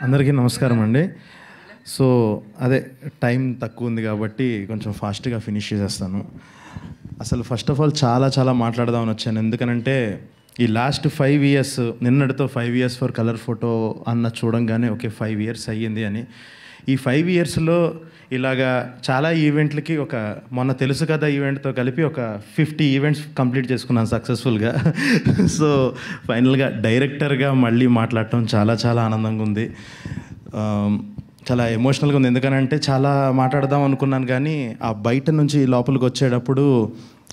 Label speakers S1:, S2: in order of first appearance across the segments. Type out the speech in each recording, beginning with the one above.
S1: అందరికీ నమస్కారం అండి. సో అదే టైం తక్కువ ఉంది కాబట్టి కొంచెం ఫాస్ట్గా ఫినిష్ చేసేస్తాను. అసలు ఫస్ట్ ఆఫ్ ఆల్ చాలా మాట్లాడదామని వచ్చాను. ఎందుకనంటే ఈ లాస్ట్ 5 years, నిన్నటితో 5 years ఫర్ కలర్ ఫోటో అన్న చూడంగానే ఓకే 5 years అయ్యింది అని. ఈ 5 yearsలో ఇలాగా చాలా ఈవెంట్లకి మొన్న తెలుసు కదా ఈవెంట్తో కలిపి ఒక 50 ఈవెంట్స్ కంప్లీట్ చేసుకున్నాను సక్సెస్ఫుల్గా. సో ఫైనల్గా డైరెక్టర్గా మళ్ళీ మాట్లాడటం చాలా ఆనందంగా ఉంది. చాలా ఎమోషనల్గా ఉంది. ఎందుకనంటే చాలా మాట్లాడదాం అనుకున్నాను కానీ ఆ బయట నుంచి లోపలికి వచ్చేటప్పుడు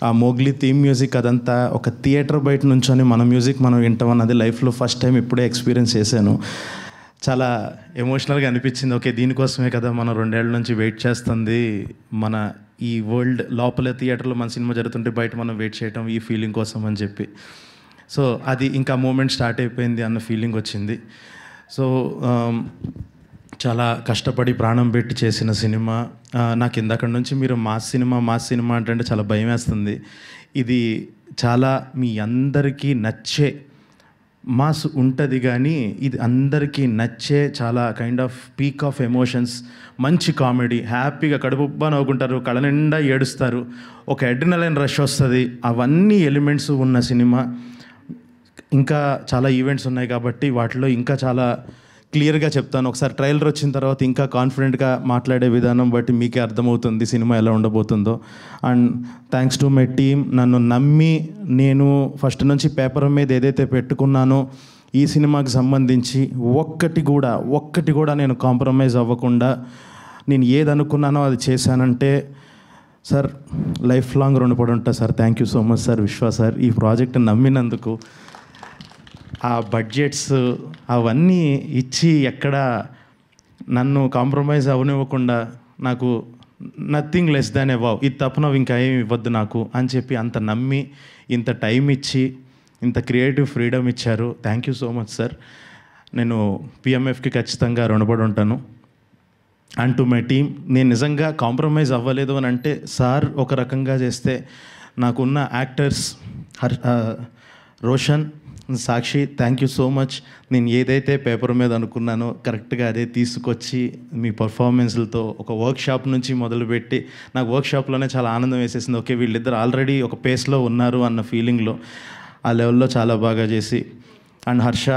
S1: ఆ మోగ్లీ థీమ్ మ్యూజిక్ అదంతా ఒక థియేటర్ బయట నుంచొని మన మ్యూజిక్ మనం వింటాం అన్నది లైఫ్లో ఫస్ట్ టైం ఇప్పుడే ఎక్స్పీరియన్స్ చేశాను. చాలా ఎమోషనల్గా అనిపించింది. ఓకే దీనికోసమే కదా మనం 2 ఏళ్ల నుంచి వెయిట్ చేస్తుంది. మన ఈ వరల్డ్ లోపల థియేటర్లో మన సినిమా జరుగుతుంటే బయట మనం వెయిట్ చేయటం ఈ ఫీలింగ్ కోసం అని చెప్పి. సో అది ఇంకా మూమెంట్ స్టార్ట్ అయిపోయింది అన్న ఫీలింగ్ వచ్చింది. సో చాలా కష్టపడి ప్రాణం పెట్టి చేసిన సినిమా. నాకు ఇందాక నుంచి మీరు మాస్ సినిమా అంటే చాలా భయం వేస్తుంది. ఇది చాలా మీ అందరికీ నచ్చే మాస్ ఉంటుంది కానీ ఇది అందరికీ నచ్చే చాలా kind off peak of emotions, మంచి కామెడీ, హ్యాపీగా కడుపుబ్బా నవ్వుకుంటారు, కళ్ళ నిండా ఏడుస్తారు, ఒక అడ్రినలైన్ రష్ వస్తుంది. అవన్నీ ఎలిమెంట్స్ ఉన్న సినిమా. ఇంకా చాలా ఈవెంట్స్ ఉన్నాయి కాబట్టి వాటిలో ఇంకా చాలా క్లియర్గా చెప్తాను. ఒకసారి ట్రైలర్ వచ్చిన తర్వాత ఇంకా కాన్ఫిడెంట్గా మాట్లాడే విధానం బట్టి మీకే అర్థమవుతుంది సినిమా ఎలా ఉండబోతుందో. And thanks to my team. నన్ను నమ్మి నేను ఫస్ట్ నుంచి పేపర్ మీద ఏదైతే పెట్టుకున్నానో ఈ సినిమాకి సంబంధించి ఒక్కటి కూడా నేను కాంప్రమైజ్ అవ్వకుండా నేను ఏది అనుకున్నానో అది చేశానంటే సార్ లైఫ్ లాంగ్ రుణపడి ఉంటా sir. Thank you so much sir. విశ్వ సార్ ఈ ప్రాజెక్ట్ నమ్మినందుకు. ఆ బడ్జెట్స్ అవన్నీ ఇచ్చి ఎక్కడ నన్ను కాంప్రమైజ్ అవనివ్వకుండా నాకు నథింగ్ లెస్ దాన్ అబౌవ్, ఇది తప్ప నువ్వు ఇంకా ఏమి ఇవ్వద్దు నాకు అని చెప్పి అంత నమ్మి ఇంత టైం ఇచ్చి ఇంత క్రియేటివ్ ఫ్రీడమ్ ఇచ్చారు. Thank you so much sir. నేను పిఎంఎఫ్కి ఖచ్చితంగా రుణపడి ఉంటాను. అండ్ టు మై టీమ్, నేను నిజంగా కాంప్రమైజ్ అవ్వలేదు అని అంటే సార్ ఒక రకంగా చేస్తే నాకున్న actors Roshan, Sakshi, thank you so much. నేను ఏదైతే పేపర్ మీద అనుకున్నానో కరెక్ట్గా అదే తీసుకొచ్చి మీ పర్ఫార్మెన్స్లతో ఒక వర్క్షాప్ నుంచి మొదలుపెట్టి నాకు వర్క్షాప్లోనే చాలా ఆనందం వేసేసింది. ఓకే వీళ్ళిద్దరు ఆల్రెడీ ఒక పేస్లో ఉన్నారు అన్న ఫీలింగ్లో ఆ లెవెల్లో చాలా బాగా చేసి. అండ్ హర్ష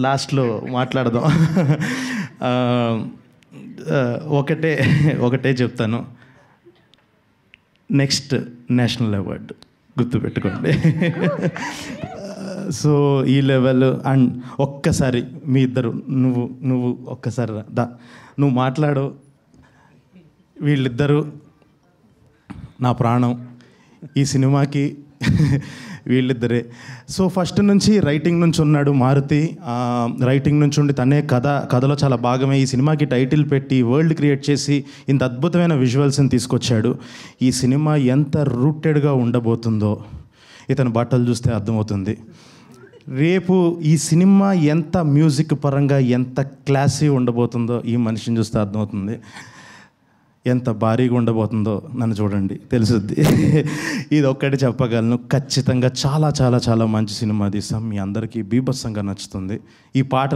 S1: లాస్ట్లో మాట్లాడదాం. ఒకటే చెప్తాను, నెక్స్ట్ నేషనల్ అవార్డు గుర్తుపెట్టుకోండి. సో ఈ లెవెల్. అండ్ ఒక్కసారి మీ ఇద్దరు నువ్వు ఒక్కసారి నువ్వు మాట్లాడు. వీళ్ళిద్దరూ నా ప్రాణం ఈ సినిమాకి. వీళ్ళిద్దరే. సో ఫస్ట్ నుంచి రైటింగ్ నుంచి ఉన్నాడు మారుతి. రైటింగ్ నుంచి ఉండి తనే కథలో చాలా భాగమే. ఈ సినిమాకి టైటిల్ పెట్టి వరల్డ్ క్రియేట్ చేసి ఇంత అద్భుతమైన విజువల్స్ని తీసుకొచ్చాడు. ఈ సినిమా ఎంత రూటెడ్గా ఉండబోతుందో ఇతని బట్టలు చూస్తే అర్థమవుతుంది. రేపు ఈ సినిమా ఎంత మ్యూజిక్ పరంగా ఎంత క్లాసీ ఉండబోతుందో ఈ మనిషిని చూస్తే అర్థమవుతుంది. ఎంత భారీగా ఉండబోతుందో నన్ను చూడండి తెలుసుద్ది. ఇది ఒక్కటి చెప్పగలను, ఖచ్చితంగా చాలా మంచి సినిమా తీస్తాం. మీ అందరికీ బీభత్సంగా నచ్చుతుంది. ఈ పాట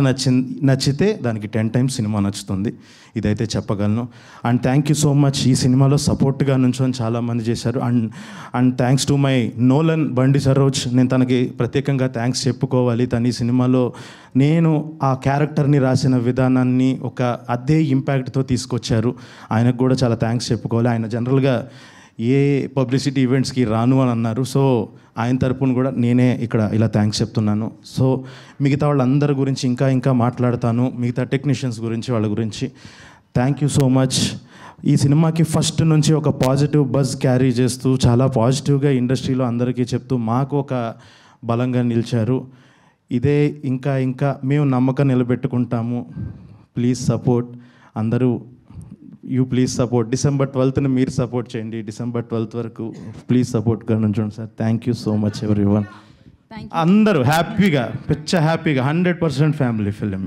S1: నచ్చితే దానికి 10 times సినిమా నచ్చుతుంది. ఇదైతే చెప్పగలను. And thank you so much. ఈ సినిమాలో సపోర్ట్గా నుంచొని చాలామంది చేశారు. And thanks to my Nolan బండి సరోజ్. నేను తనకి ప్రత్యేకంగా థ్యాంక్స్ చెప్పుకోవాలి. తను ఈ సినిమాలో నేను ఆ క్యారెక్టర్ని రాసిన విధానాన్ని ఒక అదే ఇంపాక్ట్తో తీసుకొచ్చారు. ఆయనకు కూడా చాలా థ్యాంక్స్ చెప్పుకోవాలి. ఆయన జనరల్గా ఏ పబ్లిసిటీ ఈవెంట్స్కి రాను అని అన్నారు. సో ఆయన తరపున కూడా నేనే ఇక్కడ ఇలా థ్యాంక్స్ చెప్తున్నాను. సో మిగతా వాళ్ళందరి గురించి ఇంకా మాట్లాడతాను. మిగతా టెక్నీషియన్స్ గురించి వాళ్ళ గురించి థ్యాంక్ యూ సో మచ్. ఈ సినిమాకి ఫస్ట్ నుంచి ఒక పాజిటివ్ బజ్ క్యారీ చేస్తూ చాలా పాజిటివ్గా ఇండస్ట్రీలో అందరికీ చెప్తూ మాకు ఒక బలంగా నిలిచారు. ఇదే ఇంకా మేము నమ్మకం నిలబెట్టుకుంటాము. ప్లీజ్ సపోర్ట్ అందరూ. Please support. December 12th మీరు సపోర్ట్ చేయండి. December 12th వరకు ప్లీజ్ సపోర్ట్గా నుంచోండి sir. Thank you so much everyone. అందరూ హ్యాపీగా 100% ఫ్యామిలీ ఫిలిం.